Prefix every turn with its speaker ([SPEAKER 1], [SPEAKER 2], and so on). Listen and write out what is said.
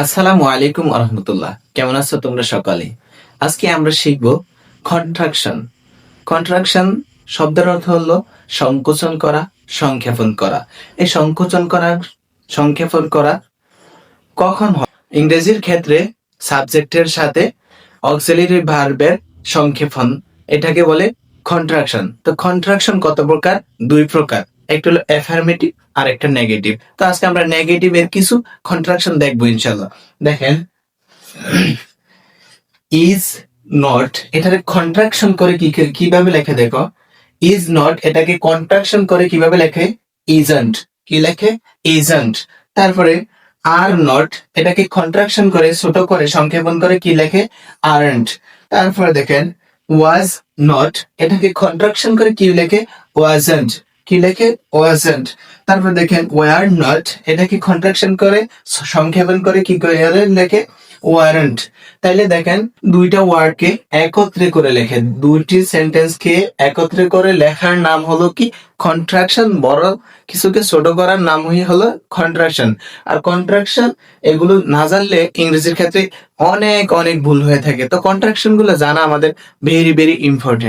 [SPEAKER 1] আসসালামু আলাইকুম আহমতুল্লাহ। কেমন আছো তোমরা সকালে? আজকে আমরা শিখব কন্ট্রাকশন। কন্ট্রাকশন শব্দের অর্থ হলো সংকোচন করা, সংক্ষেপণ করা। এই সংকোচন করা, সংক্ষেপণ করা কখন হয়? ইংরেজির ক্ষেত্রে সাবজেক্টের সাথে অক্সিলারি ভার্বের সংক্ষেপণ, এটাকে বলে কন্ট্রাকশন। তো কন্ট্রাকশন কত প্রকার? দুই প্রকার। একটা হলো অ্যাফার্মেটিভ আর একটা নেগেটিভ। তো আজকে আমরা নেগেটিভ এর কিছু কন্ট্রাকশন দেখবো ইনশাল্লাহ। দেখেন, ইজ নট এটাকে কন্ট্রাকশন করে কিভাবে লেখে দেখো। ইজ নট এটাকে কন্ট্রাকশন করে কিভাবে লেখে? ইজন্ট। কি লেখে? ইজন্ট। তারপরে আর নট এটাকে কন্ট্রাকশন করে ছোট করে সংক্ষেপণ করে কি লেখে? আরন্ট। তারপরে দেখেন, ওয়াজ নট এটাকে কন্ট্রাকশন করে কি লেখে? ওয়াজন্ট। কি লেখে? ওয়াজন্ট। তারপর দেখেন, ওয়ার নট এটাকে কন্ট্রাকশন করে সংক্ষেপণ করে কি করে লেখে? ওয়ারেন্ট। তাইলে দেখেন, দুইটা ওয়ার্ডকে একত্রে করে লেখে, দুইটি সেন্টেন্সকে একত্রে করে লেখার নাম হলো কি? কন্ট্রাকশন। বড় কিছুকে ছোট করার নামই হলো কন্ট্রাকশন। আর কন্ট্রাকশন এগুলো না জানলে ইংরেজির ক্ষেত্রে অনেক অনেক ভুল হয়ে থাকে। তো কন্ট্রাকশন গুলো জানা আমাদের ভেরি ভেরি ইম্পর্টেন্ট।